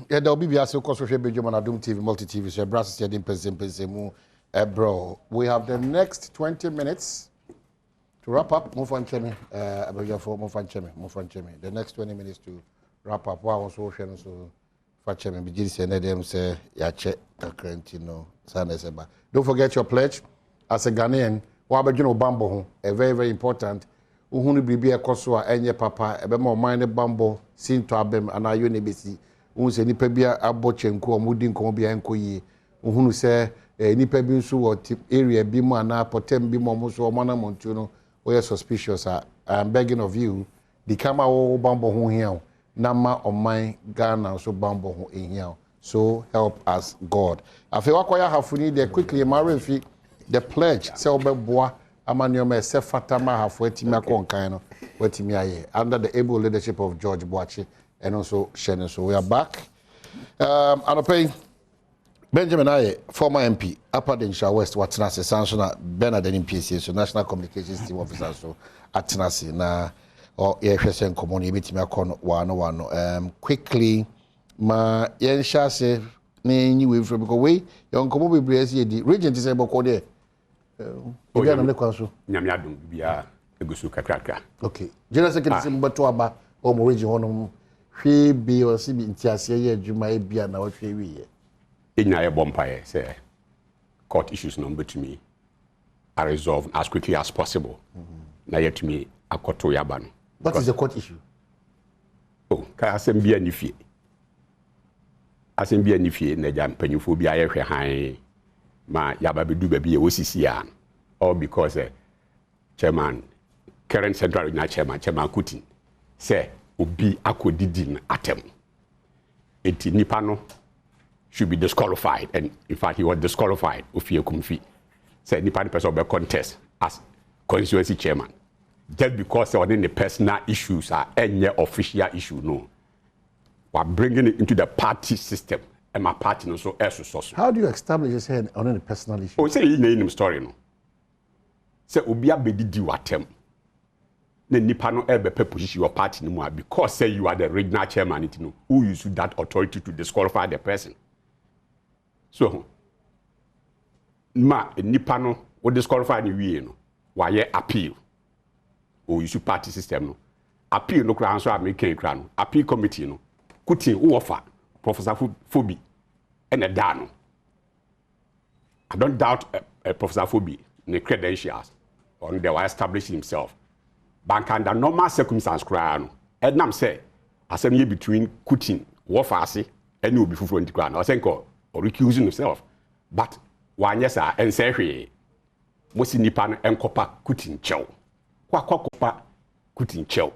Yeah, there'll be also social Badwam on Adom TV, multi-TV, so Brass is Mpensenpensemu, bro. We have the next 20 minutes to wrap up. The next 20 minutes to wrap up. Wow, so Fachemi begin saying them say yache takrentino saneseba. Don't forget your pledge as a Ghanaian. Wabajino bambo a very important. Uhunu bibi ekoswa enye papa ebe mo mind bambo sin to abem ana yo ne besi. Uhunu se nipa bia abochenku omudi nko bia enko yi. Uhunu se nipa bi nso wo area bi mo ana potem bi mo mo so omana montu no we are suspicious. I'm begging of you the kama wo bambo ho hia nama oman Ghana so bambo ho ehia. So help us God. Afi wakoya hafuni de quickly marefi the pledge se obeboa amanioma se fatama hafu etimi akonkan no wetimi aye under the able leadership of George Boachi and also Shannon. So we are back. Anopay Benjamin Aye, former MP, Upper Densha West, Watanasi, Sansona, Bernard NPC, so National Communications Team Officer, so Atanasi, na or EFSN Communi, Bitimia Con 101. Quickly, ma Yensha say, Nay, you will from go away, young Comobi Brazy, the regent is able to there. Nyamiadum, be a Gusuka cracker. Okay, General Secretary Batuaba, or Morigi, she be or see in Tiasia, you might be an hour 3 years. In a Dampare, say, court issues number to me are resolved as quickly as possible. Now, yet to me, a court to Yaban. What is the court issue? Oh, can I send be any fee? I send be any fee, Najam Penyophobia, high, my Yababi do baby, OCCR, or because chairman, current central regional chairman, Chairman Kutin, say, Ubi Akodidin Atem. It Nipano should be disqualified, and in fact he was disqualified of your comfy. Said Nipan person be contest as constituency chairman. Just because they are in the personal issues are any official issue, no. We're bringing it into the party system, and my party also as resource. How do you establish this head on any personal issue? Oh, say you name story, no. Say Ubia Bedi di watem. Then Nipano ebe position your party no more because say you are the regional chairman, it know who use that authority to disqualify the person. So, ma nipa no wo disqualify ni wie no wa ye appeal o issue party system no appeal no kra so American kra no appeal committee no kuti wo offer Professor Fobi and a da I don't doubt Professor Fobi ne credentials on the way establish himself but under normal circumstances kra no ednam say asem between kuti wo offer ase any obi fufu ntikra no senko or recusing himself, but one yes, and say, Mosi Nipan and Copa Kutin Chow. Quacopa Kutin Chow.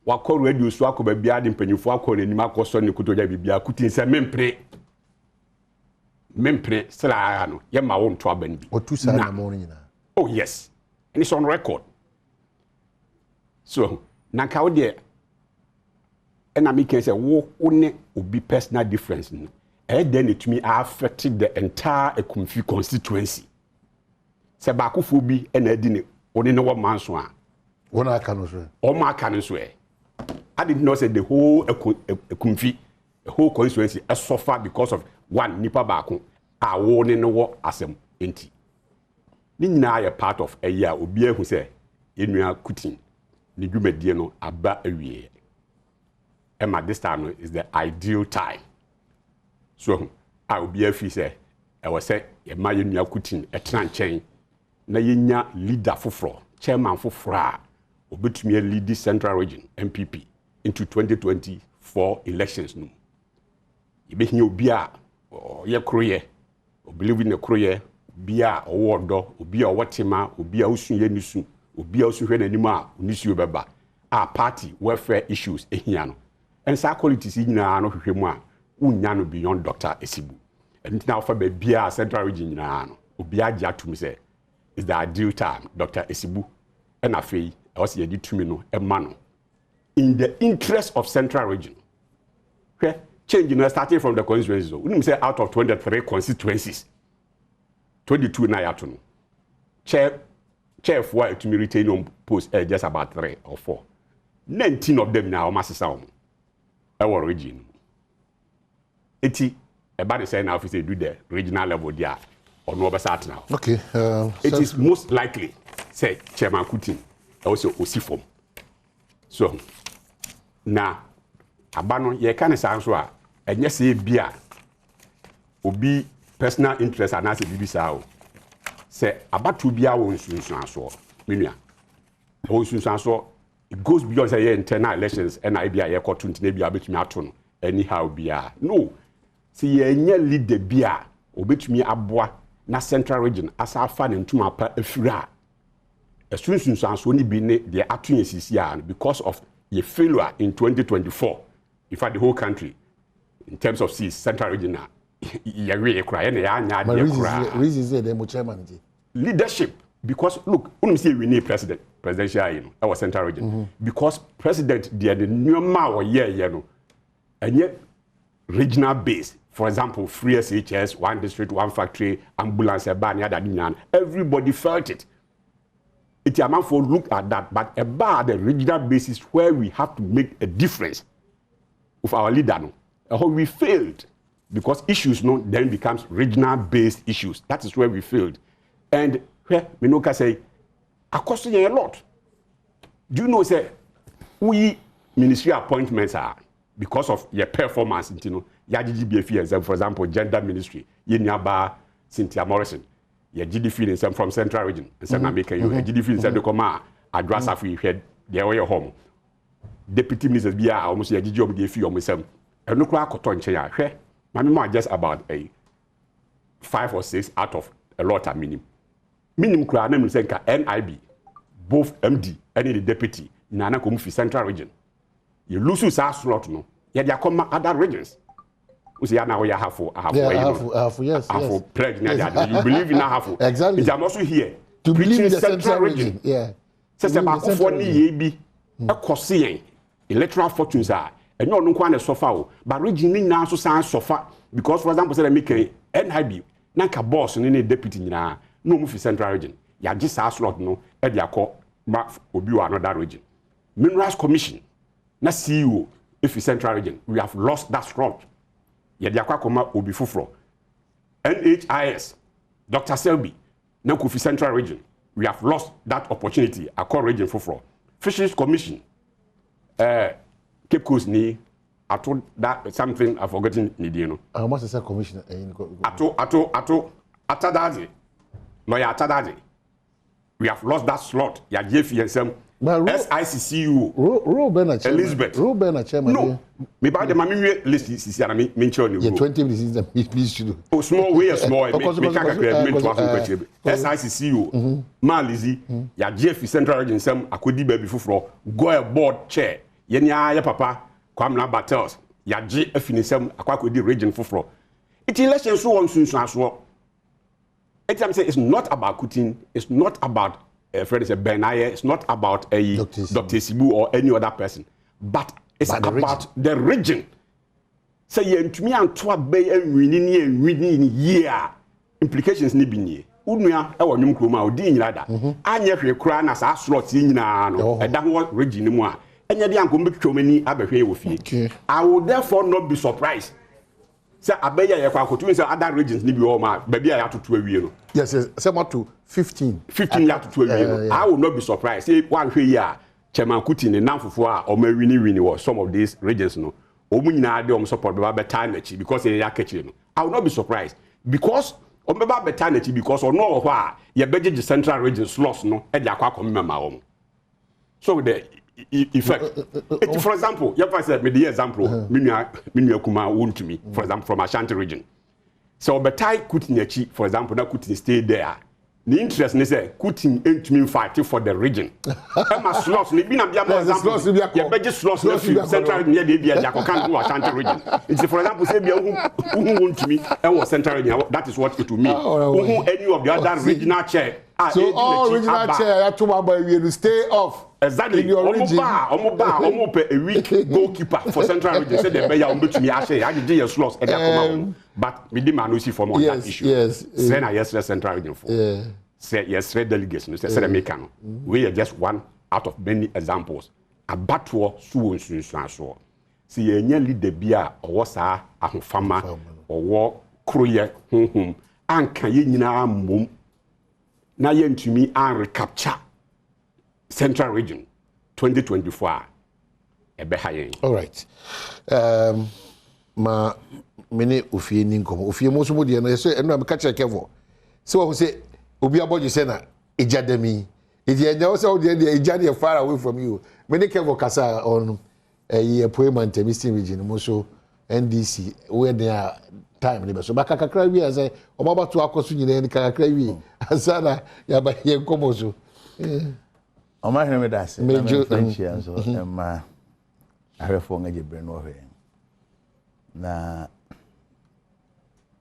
What call radio swako by Biadim Penufako and Marco Sonny Kutoja Bibia Kutin say Mempre, Salano, Yama own trouble. Or 2 Saturday in the morning. Oh, yes, and it's on record. So, Nakao dear, and I can say, walk only would be personal difference. And then it me affected the entire Ekumfi constituency. Sebakufo and Edine, only no one man's one. One I can swear. All my can swear. I did not say the whole Ekumfi, the whole constituency, as suffer because of one Nipa Baku, are warning no war as a enti. Nina a part of a year will be who say, Inua Kutin, Nigume Diano, Aba a year. And at this time is the ideal time. So I will be a fee say, I was say, a Mayonia Kutin, a tran chain, Nayina leader for chairman for Fra, or me lead the Central Region, MPP, into 2024 elections. No. You be here, Bia, or your career, or believe in the career, Bia or Wardo, or Bia Watima, or Bia Usun Yenusun, or Bia Usun Anima, Nisu Baba, our party welfare issues, Ehiano, and psychologists in no Himwa. Unyano beyond Dr. Esibu. And now for the Bia Central Region, Ubia Jatum say, is the ideal time, Dr. Esibu, and I feel also a determino, a mano. In the interest of Central Region, okay? Changing starting from the constituencies, we didn't say out of 23 constituencies, 22 Nayatun. Chair for to me retain on post just about 3 or 4. 19 of them now, Master Sound, our region. eti about the say now if they do the regional level there or no start now. Okay. It is most likely say Chairman Kuti also osifom. So now abano ye kan say so a enye say bia obi personal interest and as bibisa o say abatu bia won sunsun aso menua won sunsun aso it goes beyond say internal elections and I bia ye koto ntine bia betumi ato no anyhow bia no see ye enye leader bia obetumi aboa na central region asa afa ne ntuma pa afira esunsun sanso ni bi ne de atun sisi because of ye failure in 2024 in fact the whole country in terms of seats central region na ye we kura na ya nya de kura reasons there the chairman leadership because look we say we need presidential you know our central region because president the nyoma wo ye no enye regional base. For example, free SHS, one district, one factory, ambulance, everybody felt it. It's a man for look at that, but about the regional basis where we have to make a difference with our leader. How we failed because issues then becomes regional based issues. That is where we failed. And where Minoka say, I cost you a lot. Do you know, say, we ministry appointments are because of your performance, you know. GDBF, for example, gender ministry, Yenyaba, Cynthia Morrison, your GDF from Central Region, and San America, you GDF in the Coma, address of you had their way home. Deputy Minister Bia, almost a job gave you myself. And look like Cotton Chair, my memoir just about a 5 or 6 out of a lot of minimum. Minimum crowd name NIB, both MD, any the deputy, Nana Kumufi Central Region. You lose your slot, no, yet you come other regions. We say now we have yes. Pledge. You believe in half. Exactly. I'm also here to believe in the central region. Yeah. Says about 40 years a cost electoral fortunes are and no one suffer, but regionally now so suffer because for example say make NIB nanka boss ni deputy na no move central region. Ya just a slot no e dey call obi another region. Minerals Commission na CEO if central region we have lost that slot. Yediakwa koma obi fufro NHIS Dr. Selby na Kofi Central Region we have lost that opportunity across region fufro Fisheries Commission Cape Coast ni ato that something I've forgotten ni die no how much is that commission atadazi lawyer atadazi we have lost that slot ya jefi ensem SICCU Elizabeth chairman no me ba the mami list sisi na me mention you 20 minutes is oh small way small me SICCU Malizi ya GF Central Region sem akodi ba bi fufuro go a board chair ye ni ya papa Kwamna Battles ya GF ni sem akodi region fufuro it election so on sunsun aso it am say it's not about Kutin, it's not about Fred is a Benaye, it's not about a Dr. Sibu or any other person, but it's about the region. Say you to me and to bay and winning year implications ni binye. Unuya ewa nyum kroma odi nyada. Anya hwe kra na sa slot nyina no. Eda ho region mu a. Enya de anko mbetwomani abehwe wo fie. I will therefore not be surprised. Say abeya ye kwa kotu say other regions ni bi o ma ba bia ya totu awie no. Yes, say more to 15 ya totu awie no. I will not be surprised. Say one hwe ya Chairman Kuti ne namfofo a o ma wini was some of these regions no. Omu nyina de o support be ba time na chi because e ya kechire no. I will not be surprised because o be ba time na chi because o no ho a ye beje the central region slots no e de akwa komema o. So the effect. For example, you have said me the example, Minya Kuma won to me, for example, from Ashanti region. So Betai Kutinachi, for example, na Kutin stay there. The interest is say Kutin ain't me fighting for the region. I'm a slots, ni bina bia more example. You better slots central near the Bia Jacocan Ashanti region. It's for example, say Bia who won to me and was central region. That is what it will mean. Who any of the other regional chair. So all regional chair have to stay off. Exactly. Omo pe a weak goalkeeper for central region. Say the beya to me ashe. I did your slots. But we demand no see for more that issue. Yes. Say na yesterday central region for. Say yesterday delegation. Say the mekano. We are just one out of many examples. Abatuo so. si yenye leader bia owo saa ahofama owo kroye anka ye nyina mmom na ye ntumi an recapture Central Region 2024 ebe hayen. All right. Ma mene ofie ni nkomo ofie mo so mo de no so eno am catch kevo so wo say obi aboje say na ejadami eje enya wo say wo de ejade far away from you mene kevo kasa on appointment Mpensenpensemu region mo so NDC we dey time ni be so baka kakra wi ase o ma bato akoso nyina ni kakra wi asana ya ba ye nkomo so o ma hene me da se na French ya so ma ahwefo ngaje bre no hwe na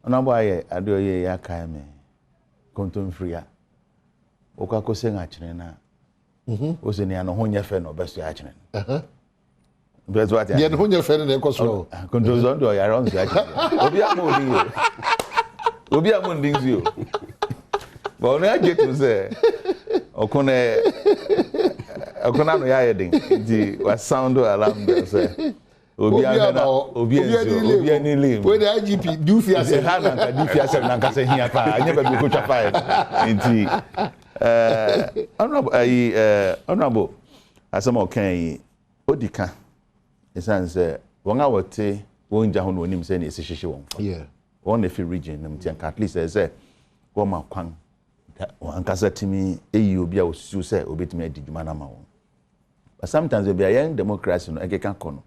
onabo aye adoye ya kai me kontom fria okwa se ngachene na o se ni ano honya fe no beso ya chene beso what ya no honya fe no ekoso kontom zo ndo ya ron zo ya chene obi amundi nzio ba ono aje tu se okone no ya yedin di wa sound alarm bell se obi ani lim we the IGP do fi ase ha na ka di fi ase na ka se hia pa anya ba bi ko twa pa nti honorable asema okan odika esan se won a wote won ja ho no onim se na esi hihye won fa yeah won na fi region na mti at least say won ma kwan ankasa timi eyi obi a osusu se obetimi adi dwuma na ma won but sometimes obi a young democracy no ekeka kono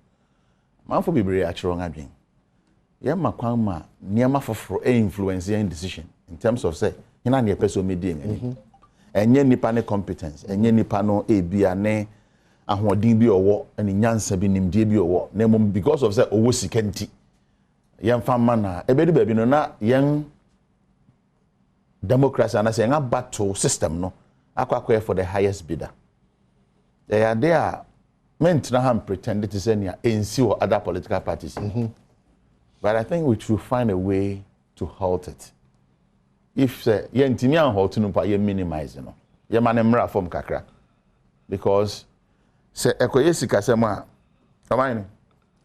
manfo bibiri achiro ngadwen ye makwan ma niema foforo influence your decision in terms of say ina na person medi ngani enye nipa ne competence enye nipa no ebia ne ahoden bi owo ene nyansa bi nimdie bi owo na mom because of say owo sikanti yen famma na ebedi ba bi no na yen democracy na say nga battle system no akwa for the highest bidder they are there meant na ham pretend to say near NC or other political parties. But I think we should find a way to halt it. If ye ntimi an halt no pa ye minimize no. Ye manemra form kakra. Because se ekoye sika se ma amane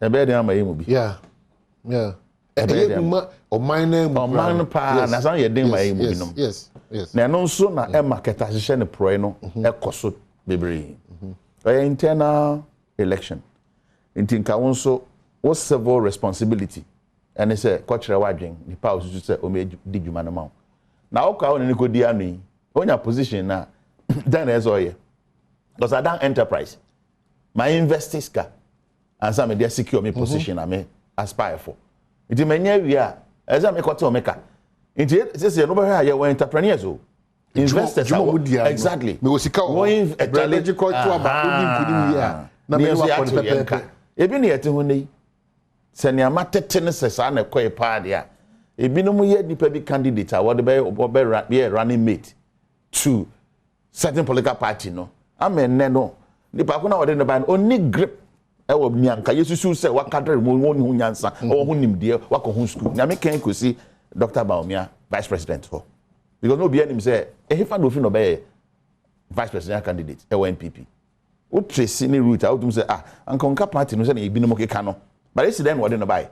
e be dem amaye mu bi. Yeah. Yeah. O mine pa na san ye dem amaye mu bi no. Yes. Na no so na e market ahye ne pro no ekoso bebre. Internal election. In Tinka also was civil responsibility. And they say, Coach Rawajing, the power to say, O made Digimana Mount. Now, Oka and Nico Diani, on your position now, then as all because I done enterprise. My investors, and some of their secure me position, I may aspire for. It may we are, as I make what to make. It says, nobody here were entrepreneurs. Investors exactly. Me was going strategical to about na me wa kon pepe ebi ne yete honi se ne amatete ne se sa na koy pa de a ebi no mu ye nipa bi candidate a wode be running mate to certain political party no amen ne no nipa ko na wode ne ba oni grip e wo mianka yesusu se wakadre mo woni hu nyansa o hu nimde wakọ school na me kan kosi Dr. Baumia vice president for because no be anim say ehifa no fi no be vice president candidate e NPP o trace ni route out say ankonka party no say na ebinom keka no but esi den wode no buy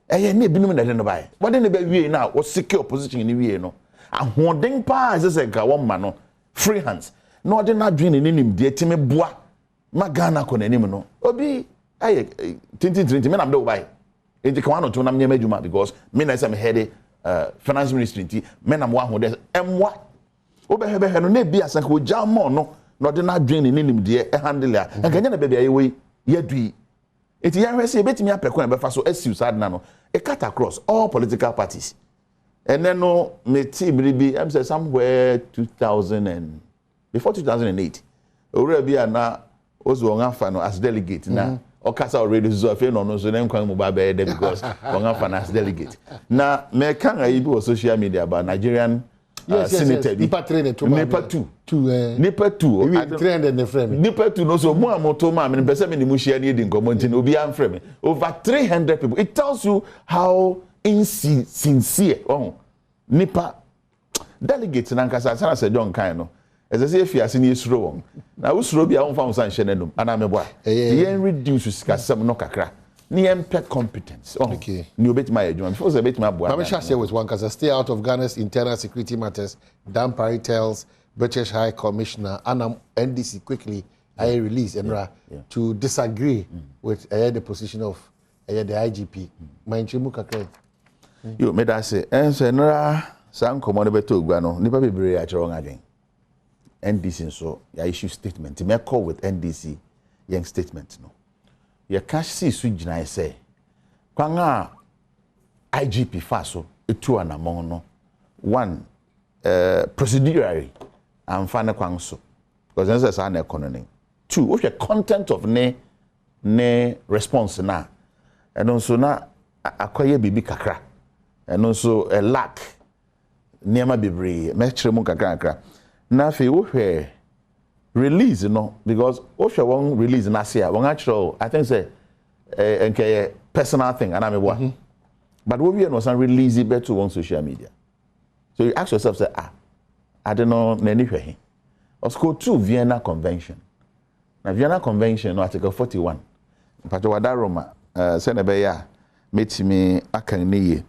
eh na ebinom na de no buy wode ne ba wie na o secure position ni wie no ahoden pa say nka wo ma no free hands no wode na dwen ni nim de timi boa magana ko nanim no obi aye 2020 me na do buy enti ka wano to na mnyema adwuma because me na say me head finance ministry nti me na mo ahode emwa obehebe no na bi asanka o jamo no no de na dwen ni nim de handle a nkanya na bebia yewe yadui eti ya hwese betimi apekon be fa so asiu sad na no e cut across all political parties and then no me team bi am say somewhere 2000 and before 2008 owura bi na ozo ngafa no as delegate na okasa already so afi no so na nkwan mu ba be there because ngafa na as delegate na me kan ayi bi on social media about Nigerian senator nipa train to nipa 2 nipa 2 we train the frame nipa 2 no so mu amoto ma me pese me ni mu hia ni edi nkomo nti obi am frame over 300 people. It tells you how insincere nipa delegate na nkasa sana se John kan no as I say if you are ni esuro won na usuro bia won fa won san hye nanum ana meboa yen reduce sikasem no kakra Niempe competence. Okay. New bit my adwuma. Before say bit my boa. Let me share with one cause stay out of Ghana's internal security matters. Dampare tells British High Commissioner Anam NDC quickly I release Emra to disagree with the position of the IGP. My nchimu kakre. You made us say Enra Sam komo ne beto ogba no nipa bebre a chero ngadwen. NDC so ya issue statement. Me call with NDC young statement no. Ya cash see su gina say kwanga IGP fa so etu anamon no one procedurally and final kwang so because that's an economy. Two, what's the content of ne response na and also na acquire bibi kakra and also a lack niema bebre metre mu kakra na fe wo hwe release no because what you want release na say one actual I think say nke personal thing and I'm what but what we no san release it better on social media so you ask yourself say I don't know nani hwe Osco 2 Vienna Convention. Na Vienna Convention no article 41. Mpato wada Roma se na be ya metimi akan niye.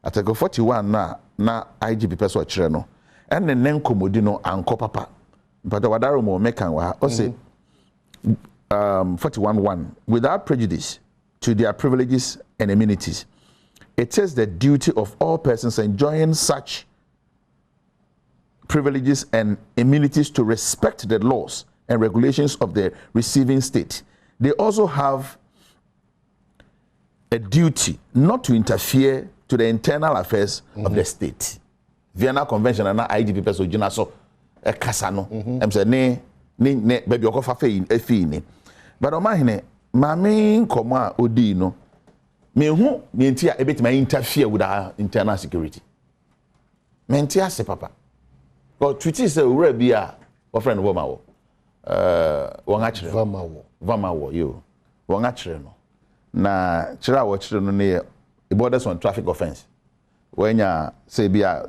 Article 41 na IGP person kire no. Enne nenkomodi no anko papa. Mpato wada Roma o mekan wa o say 41:1 without prejudice to their privileges and immunities. It is the duty of all persons enjoying such privileges and immunities to respect the laws and regulations of the receiving state. They also have a duty not to interfere to the internal affairs of the state. Vienna Convention and IGP person jina so e kasa no. Em say ne baby okofa fe ni. But o mahine mame komo a odi no. Me hu me ntia e betima interfere with our internal security. Me ntia se papa. Because treaty say ura bia wa friend wo ma wo wanga chire vama wo yo wanga chire no na chira wo chire no ne borders on traffic offense wenya say bia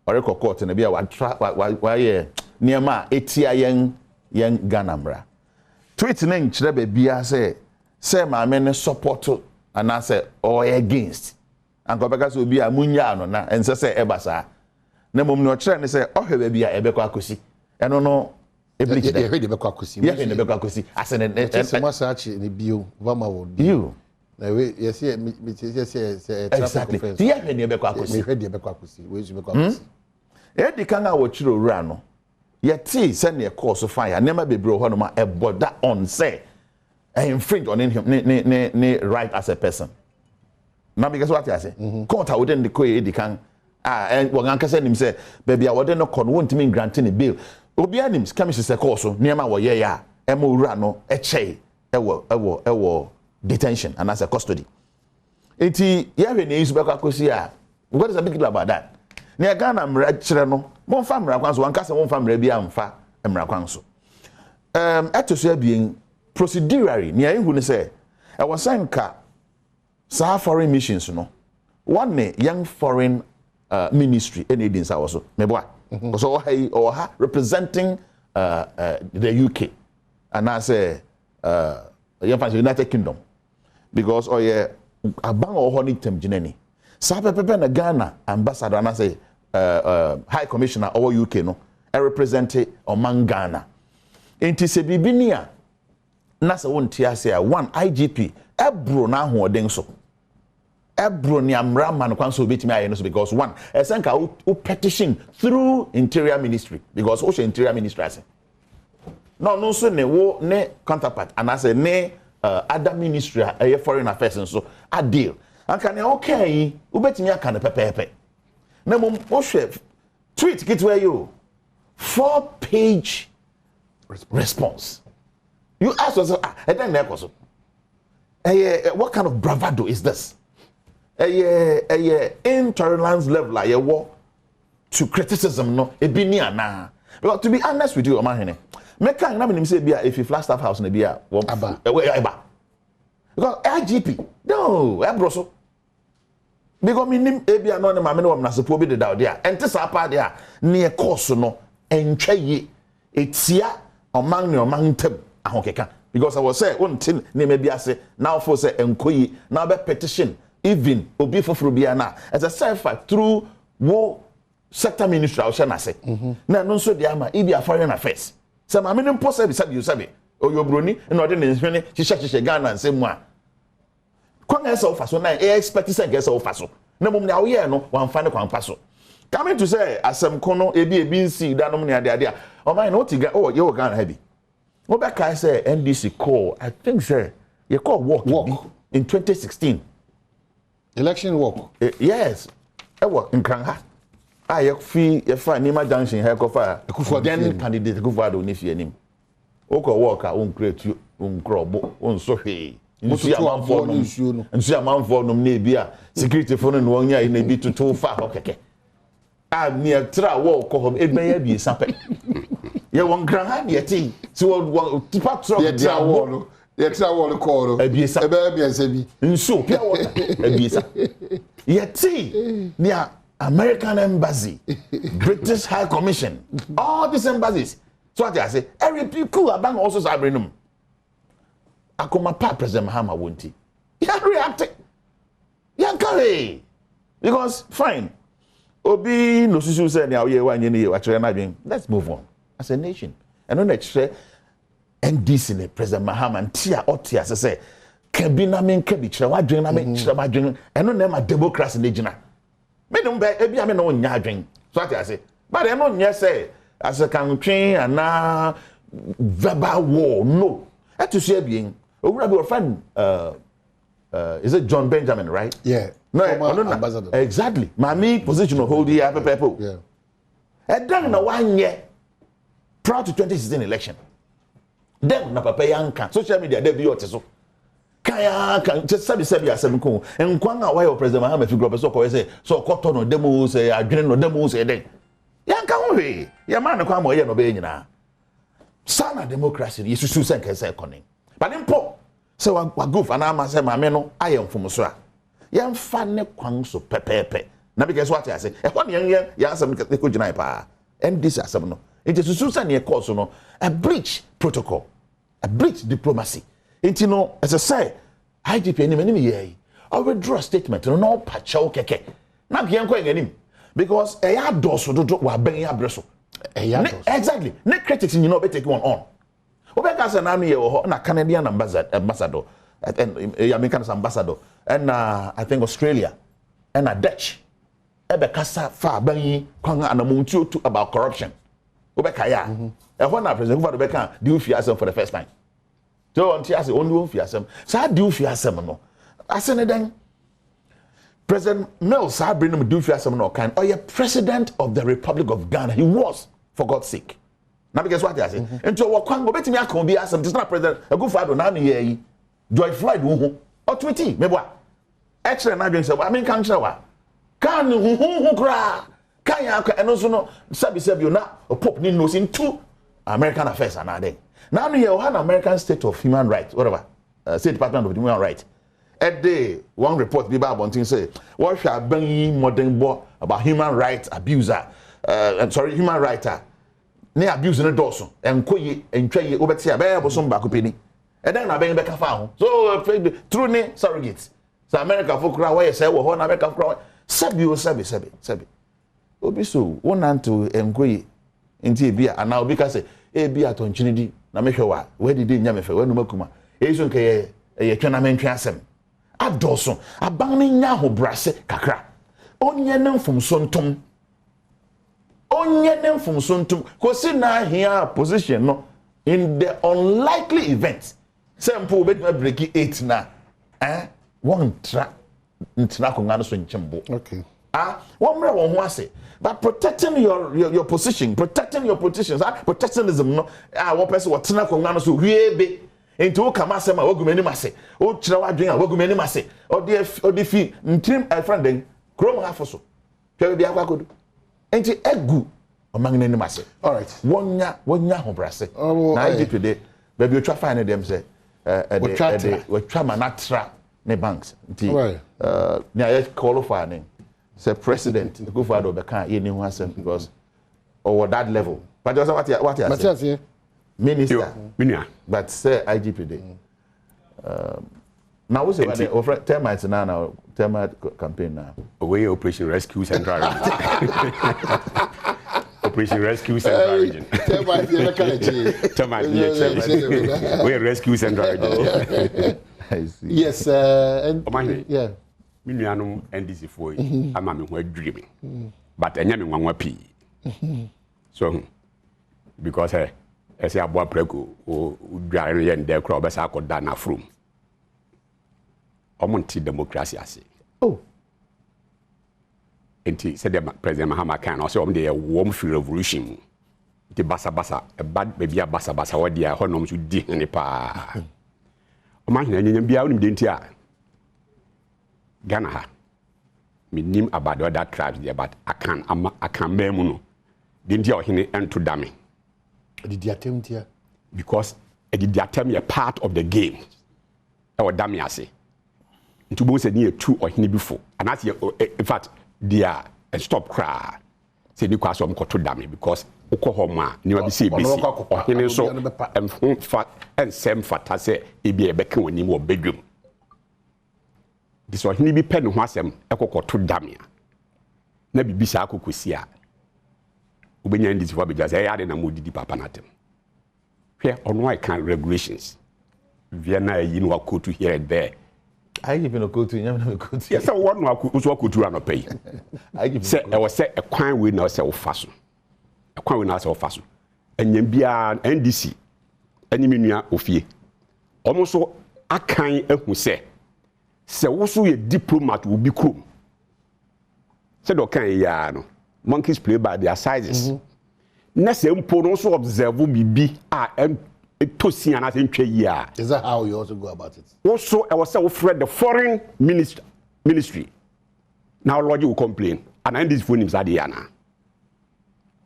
oreko court na bia wa ye niema etia yen Ghana mra tweet ne chire ba bia say ma me ne support and say or against and go beka so bia munya no na ense say ebasa na mom no kire ne say ohwe bia ebekọ akosi eno no ebliche de hwe de bekọ akosi ye hwe de bekọ akosi asene ma sachi ne bio vama wo you na we yes exactly ye hwe de bekọ akosi me hwe de bekọ akosi we zu bekọ akosi e di kan a wo kire owura no ye ti se ne course fire nema bebre ho no ma e border on say infringe on him ne right as a person na because what I say court would then the ko e di kan and we can say him say baby I wouldn't no con won't mean granting a bill obi anim come say course so niam wo ye ya e mo wura no e chei e wo detention and as a custody enti ye hwe ne isu bekwa kosi a what is a big deal about that ne Ghana mra kire no mo fa mra kwan so wan kase mo fa mra bi amfa mra kwan so etoso abien procedurally ne ahu ne say e was sanka sa foreign missions no one ne young foreign ministry any dins also meboa so or representing the UK and I say United Kingdom because abang honey tem jineni sa pepe na Ghana ambassador and I say high commissioner or UK no represent among Ghana enti se bibinia na se wontia say one IGP ebro na hoden so ebro ni amra man kwan so betimi aye no so because one esenka o petition through interior ministry because o interior ministry ase no so ne wo ne counterpart and ase ne other ministry foreign affairs so a deal anka ne okay o betimi aka ne pepepe na mom o hwe tweet kitwe you 4-page response you ask yourself and then na so what kind of bravado is this intolerance level like to criticism no ebi ni ana because to be honest with you omahene me kan na me say bia if you Flagstaff house na bia eba because IGP no ebroso because me nim ebia no na me no na support bi de da there ente sa pa there ne course no entwa ye etia oman ne oman tem ahokeka because I was say until ne maybe I say now for say enkoyi now be petition even obi foforo bia na as a self through wo sector ministry I na say na no so dia ma ibi foreign affairs say ma me no post be sabi you sabi oyobroni na ode ne hwene hihye Ghana nsem a kon esa ofaso na e expect say get ofaso na mum na wo ye no wan fa ne kwan paso coming to say asem kono ebi nsi da no ne ade a o man no tiga oh you Ghana heavy wo be kai say NDC call I think say you call walk in 2016 election walk yes e work in Kranha you fi Nima Junction here kofa then candidate Akufo-Adjei ni fi anim o ko work a on create on krobo on so hwe nsu amanfo no na bi a security phone no onya na bi tutu fa keke mi tra wo ko hom edmeya bi sape ye won Kranha de ti si wo tipa truck ye tra wo ko ro ebiesa bi nsu pia water ebiesa ye ti nia American Embassy, British High Commission, all these embassies. So what I say, every people are also sabrinum. Akoma pa President Mahama won't. He reacted. Because fine. Obi no susu say na we wan ye actually na dwen. Let's move on as a nation. And on that say NDC ne President Mahama ntia otia say can be na men can be kire wa dwen na men kire ma dwen. Eno na ma democracy ne gina. Me no be ebi ame no nya adwen so ati ase but e no nya say as a country and verbal war no to see bien owura be friend is it John Benjamin right yeah no ambassador exactly my position hold here people yeah e dan na wanye prior to 2016 election then na papa yanka social media dey be oteso kaya kan just sabi asem ko enkwan a why President Mahama fi group so ko say so koto no demo say adwene no demo say den yanka ho we ya man ko am ye no be nyina sana democracy yesusu sen kan say konin but impo say wa go fa na ma say ma me no ayem fom so a yemfa ne kwan so pepepe na because what I say e ko ne ya asem ko gina pa and this asem no it is yesusu sen ye course no a breach protocol a breach diplomacy. Inti no as I say IGP any ye I will draw a statement no pacha keke na bian ko nganim because e ya doso dodo wa ben ya breso exactly ne critics you know be take one on obeka say na no ye ho na Canadian ambassador and American ambassador and I think Australia and Dutch ebe kasa fa ban kwan anamontuo about corruption obeka ya e ho na president Akufo-Adjei obeka do you fear for the first time. So until I say only one fiasem. So I do fiasem no. I say then President Mills I bring him do fiasem no kind. Or you president of the Republic of Ghana. He was for God's sake. Now because what I say. Into what kwan go betimi akon bi asem. This not President Akufo-Adjei na no ye Joy Floyd wo or tweety me boa. Extra na dwen say I mean kan kire wa. Kan hu kra. Kan ya eno so no sabi na pop ni no sin two American affairs anade. Now you have an American State of Human Rights, whatever, State Department of Human Rights. At day, one report, Biba Bonting say, what shall bring modern boy about human rights abuser, human writer, ne abuse in the dorsal, and Koyi, and Trey, Obetia, Bear, some Bakupini. And then I bring back a found. So, true name, surrogates. So, America for cry, why you say, well, America cry, Sabi. Obiso, one and to Mkoyi, in Tibia, and now because a be at on Chinidi. Na me hwa we didi nya me fe we no makuma ezo nke ye twena me ntwe asem adoso aban ne nya ho brase kakra onye ne mfomso ntom ko si na here position no in the unlikely event sample bet me break 8 na one ntra ko ngano so nchembo okay one mre won ho ase but protecting your position, protecting your positions, protectionism no one person what tena ko ngano so wiebe enti o kama asema wagumani mase o kira wadwen a wagumani mase o de fi ntrim friend den krom hafo so twa bi akwakodu enti egu o mangne ni mase all right wonya ho brase na I did today baby o twa fine dem say we twa manatra ne banks enti na I qualify ne say president Akufo-Adjei beka ye ni ho asem because over that level but just what you say Minister. But say IGP day. Now what's the termite now termite campaign now? Away Operation Rescue Central Region. Operation Rescue Central Region. Termite we Rescue Central Region. I see. Yes, and yeah. Minianum NDC for you. I'm dreaming. But I am one P. So because I say about prego or dry and their crop as I could done from. Omonti democracy I say. Oh. And he said President Mahama can also on the warm free revolution. The basa a bad baby a basa what the honors to dig in the pa. Imagine any be out in the Ghana. Me name about other tribes there, but I can bear muno. Didn't you hear and to damn Did you attempt here? Because did you attempt a part of the game? Or damn I say. To both say near 2 or hini before. And that's in fact, they are a stop cry. Say you cause some to damn because Oklahoma, never be CBC or hini so and fat and same fat I say it be a becking when you more bedroom. This was hini be pen was them Eko to damn. Never be Saku Kusia. Ubenya this for because I had a moody papanatem. Here on why can't regulations. Vienna, you know, could to hear it there. I give you a go to you. Yes, I want to walk to run a pay. I give say I was say a crime with no self fashion. A crime with no self fashion. And you be an NDC. Any minia of ye. Almost so a kind who say also a diplomat will be cool. Said okay, yeah, no. Monkeys play by their sizes. Next, also observe will be to see and I think year. Is that how you also go about it? Also, I was afraid the foreign ministry. Now, Lord, you will complain. And I end this phone inside the Yana.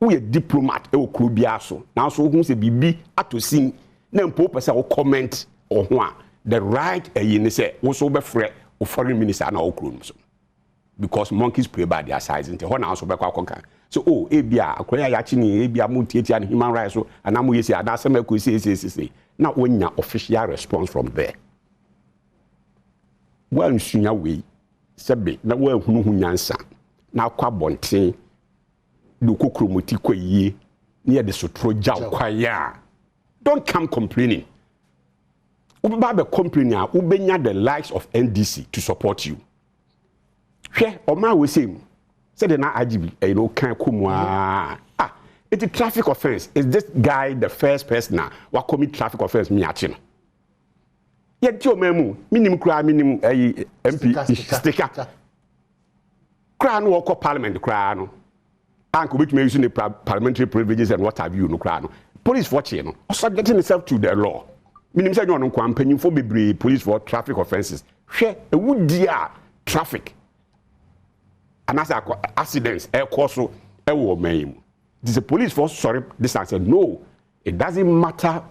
We a diplomat, a Kubiaso. Now, so who say BB at to sing, then Pope say comment or one. The right a say also be afraid of foreign minister and all crimes. Because monkeys play by their size into one house of Bakwaka. So, oh, Abia, Akoya Yachini, Abia Muti and human rights, and I'm with you, and that's say. Now, when your official response from there. Well, in Sunya way, Sabi, now well, who Yansa. Now, Quabontin, Lukukru Mutikwe ye, near the Sutro Jawquaya. Don't come complaining. Ubaba complaining, Ubenya the likes of NDC to support you. Here, Oma will say, said the IGB, you know, can't come. It's a traffic offense. Is this guy the first person now? What commit traffic offense? Me achino. Yet your memu, minimum crime, minimum MP sticker. Crown walk parliament, crown. Uncle, which may use the parliamentary privileges and what have you, no crown. Police watching, or subjecting itself to the law. Minimum say you no campaigning for police for traffic offenses. Share a wood dear traffic. And as accidents, air course, air war maim. This is a police force, sorry, this I said, no, it doesn't matter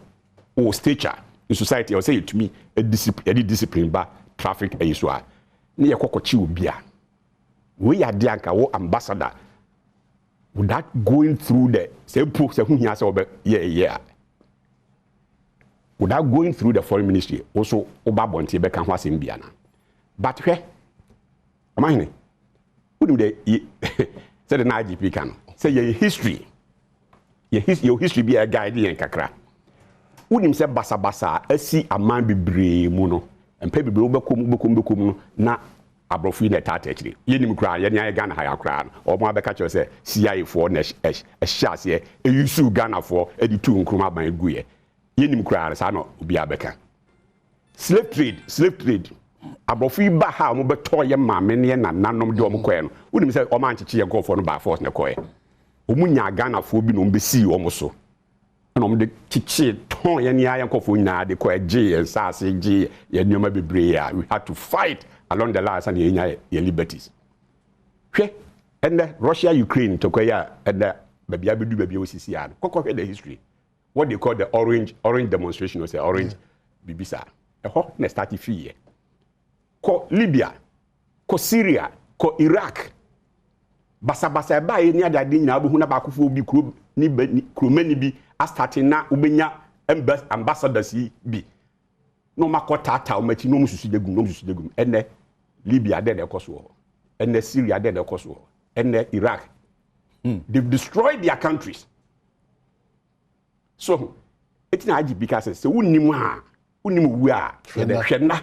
or stature in society. I'll say it to me, a discipline, but traffic, a issue. Near Kokochi will be. We are the ambassador without going through the same proof, yeah. Without going through the foreign ministry, also, Obabonti, Bekan was in Biana. But where? Am I? Say the IGP can say your history. Your history be a guide in Kakra. Wouldn't say basa a see a man be brave muno and pay be bekum na abrofi net actually. Yenim cry, Yan Ghana higher crown, or my catcher say CIA for a shas here, a Yusu Ghana for 82 Nkruma by Guye. Yenim cry, I know be a becker. Slave trade. Abofi ba ha mo beto ye ma mene na nanom de omkoe no woni me say o man chichi ye go for no ba force ne koe omunya Ghana fo bi no mbesi o mo so na om de chichi ton ye ne ayen kofo nya de koe Adjei and sase Adjei ye nyoma bebre ya we had to fight along the lines and ye liberties hwe and Russia Ukraine to koe ya and baby abedu baby osisi ya kokko the history what they call the orange demonstration or say orange bibisa e ho na start fi ko Libya, ko Syria, ko Iraq. Basa ba ni adade nyina bu hu na ba kofo bi kro ni kromani bi a start na ubenya ambassadors bi no makota omachi no mususu degum ene Libya de ekoso ene Syria de ekoso ene Iraq they've destroyed their countries so etina agi because say unnim wu a hwena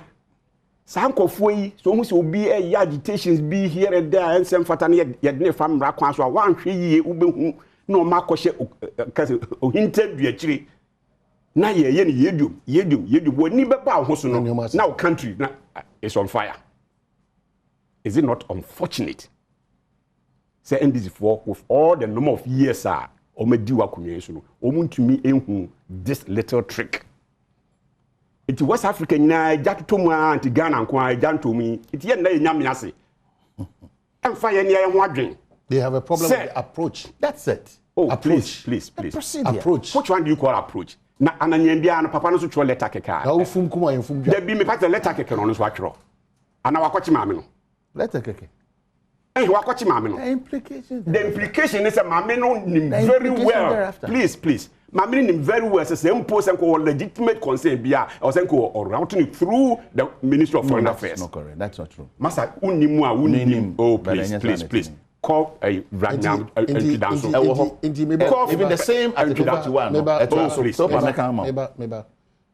sankofo yi so hu se obi agitations be here and there and sem fata ne ye de fam ra kwan so a wan hwe yie ubehu na o makɔhye ohinta duachiri na ye ne yedum woni beba ho so no na o country na is on fire. Is it not unfortunate say NDC4 with all the number of years omedi wa kunye so no omuntumi ehu this little trick it West Africa nyina jatoto mu anti Ghana nko ajanto mu it ye na nyame ase emfa ye ne ye ho adwen. They have a problem with the approach. That's it. Oh, approach. Please. Approach. Which one do you call approach? Na ananyambia no papa no so tro letter keka. Na ufum kuma yefum dwa. There be me part letter keka no so atwro. Ana wakochi maame no. Letter keke. Wakochi maame no. The implication is that maame no nim very well. Thereafter. Please. Maame nim very well say impose and legitimate concern bia or say or routing it through the Ministry of Foreign Affairs. That's not correct. That's not true. Masa unimu a unim. Oh, please. Call a Ragnar even the same Article 41. Meba.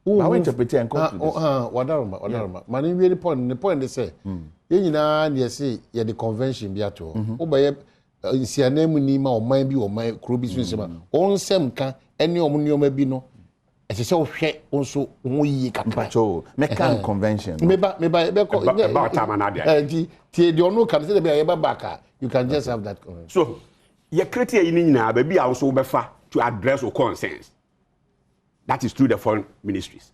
How interpret and come to this? Wadaruma. Mani really point. The point they say. You nyina na say ye the convention bi ato. Obaye nsianemu ni ma o man bi o man kro bi so nsema. Onsem kan ene omunnioma bi no. Ese se ohwe onso ho yi kakra. Mekan convention. Meba about time na dia. Tie de onu kan say be ye ba back. You can just have that convention. So, you create a nyina ba bi also befa to address your concerns. That is through the foreign ministries.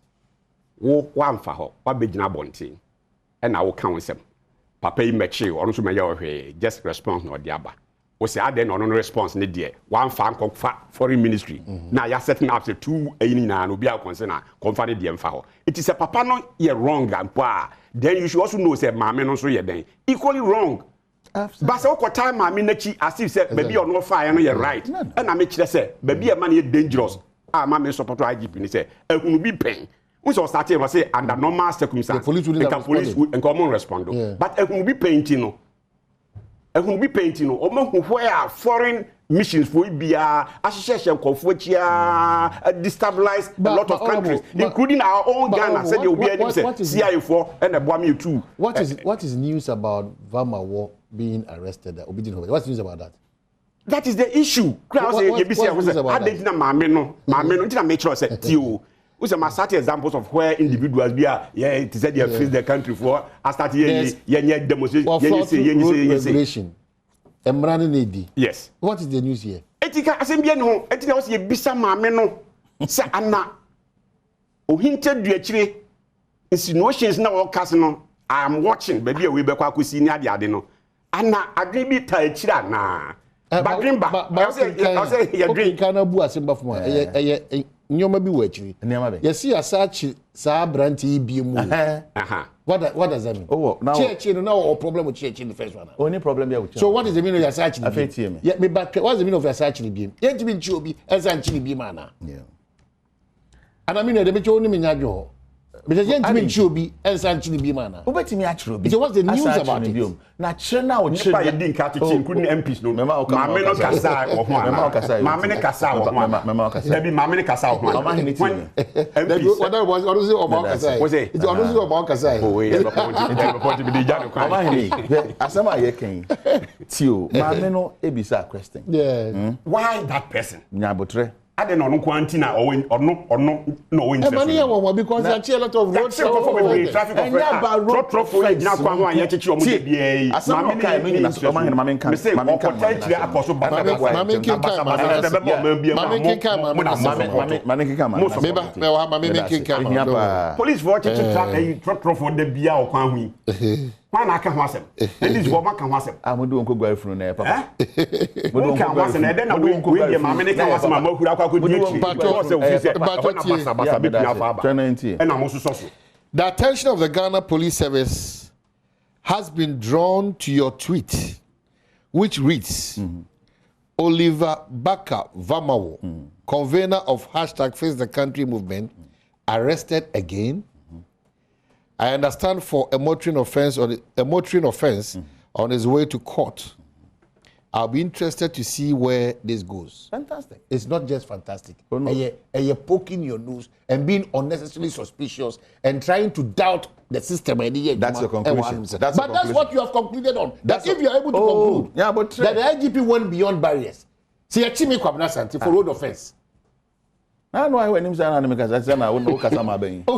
Wo wamfa ho, wa begina bonten. E na wo kan wonsem. Papa yi mechi, onu so meya ohwe, just response no diaba. We say aden no response ne de. Wamfa nkokfa foreign ministry. Na ya setting up the two nyina no bia concern na konfa ne de mfa ho. It is a papa no ye wrong and then you should also know say maame no so ye den. Equally wrong. But say what time maame nachi as if say baby or no fire no ye right. And na me kire say baby e man ye dangerous. Maame support IGP ni say ehunu bi pen. We so start here say under normal circumstances. The police will common respond. But ehunu bi painting no. Ehunu bi painting no. Omo where foreign missions for bia association conflict destabilize a lot of countries including our own Ghana said you be CIA for and Badwam too. What is news about Vamawo being arrested? What's news about that? That is the issue. Crowd say you be say I didn't maame no didn't make sure say tio. We say certain examples of where individuals be it said they face the country for I start here demonstration regulation. Yes. What is the news here? Etika asembia no etika was ye bisa maame no say ana ohinta duachire insinuations na wo cast no I am watching baby we be kwa akosi ni ade no ana adwe bi ta achira na badrimba I say you drink kana bu asemba fo nyoma bi wo achiri yesi asachi sa branti bi mu what does that mean? Oh, now church no now problem with church in the first one. Only problem here with church. So what is the meaning of your search? Yeah, me back. What's the meaning of your search? You ain't been chobi as anchini bi mana. Yeah. And I mean the be only me nyajo. Because you ain't been chobi as anchini bi mana. Obeti me atro bi. So what's the news about it? Na chere na o chere. Nipa ye din ka teach including MPs no. Maame no kasa wo ho ana. Maame ne kasa wo ho ana. Dabi maame ne kasa wo ho ana. Mama he meeting. MPs. What was honestly about kasa. It's honestly about kasa. Oh we the point be the jano kan. Mama he asema ye kan. Tio, maame no ebisa question. Yeah. Why that person? Nyabotre. I don't know quantina or no interest. Money because there are a lot of road traffic police watch the beer or quan why not can wasem and this woman can wasem amudu onko gwa funu na papa mudu onko wasem and then na we dey mamene can wasem amahu akwa ko di echi The attention of the Ghana Police Service has been drawn to your tweet which reads Oliver Baka Vamawo, convener of hashtag Face the Country movement, arrested again. I understand for a motoring offense on his way to court. I'll be interested to see where this goes. Fantastic. It's not just fantastic. And you're poking your nose and being unnecessarily suspicious and trying to doubt the system. That's the conclusion. That's what you have concluded on. That if you're able to conclude that the IGP went beyond barriers. See, a chimney kwabna santi for road offense. I know when him say na me kasa say na wo no kasa ma ben. We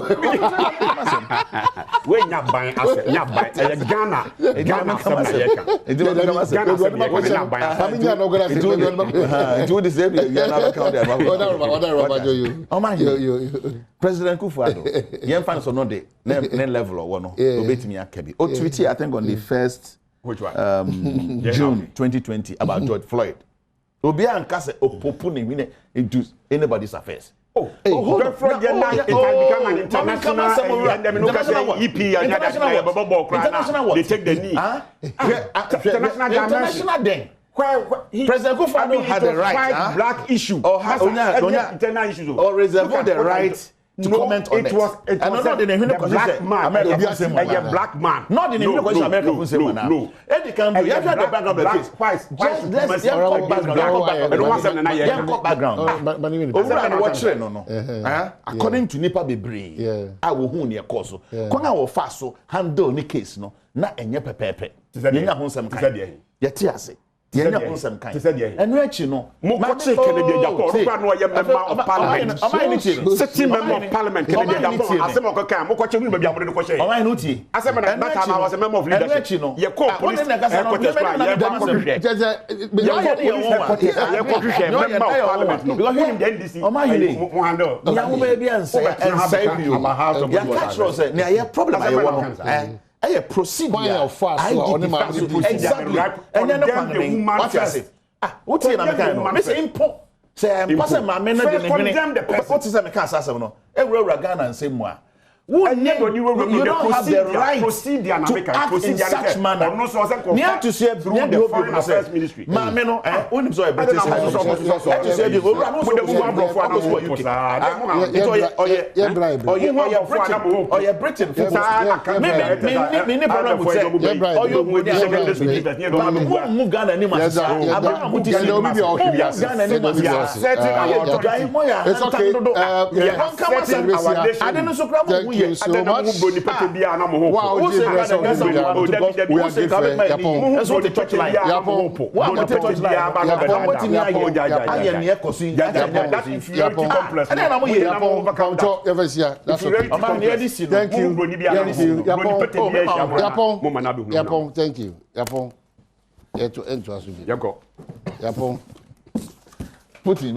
nya ban ase nya ban e Ghana from America. It do Ghana say nya ban. Family no go say it do the same you na account there. Oh my President Kufuor yen fan so no dey na level or no obetimi akabi. O tweet I think on the 1st which one? June 2020 about George Floyd. Obi anka say opopu ne into anybody's affairs. George Floyd it has become an international they take the knee. International then. President Kufuor had the right black issue or internal issues or reserve the right to comment on it. It was the black man. A black man. Not in the America. No. Eddie can do. You have the background of the case. Background. According to Nipa Bebre, I will who near Koso. Kona will fast so handle the case no. Na enye pepepe. Yenya honsem kai. Yetiase. Yenya honsem kai. Enu echi no. Mo koche Kennedy Japan. Okwa no ye member of parliament. Sitting member of parliament Kennedy Japan. Asem okaka mo koche wi ba mo de koche. Oman no tie. Asem na that time I was a member of leadership. Ye call police. Ye member of parliament no. Because him the NDC. Oman hile. Mo handle. Ya wo ba bia nsa you. Ya catch us say na ye problem aye wo. I proceed of fast exactly and then what you say what you na me kind no me say impo say pass my men na dey what is me can say no ewura Ghana nsem mu a you don't have the right to act in such manner. Near to say through the Foreign Affairs Ministry. Mama no, when so a British you so much. Wow, we are thank you. Yapon. Put in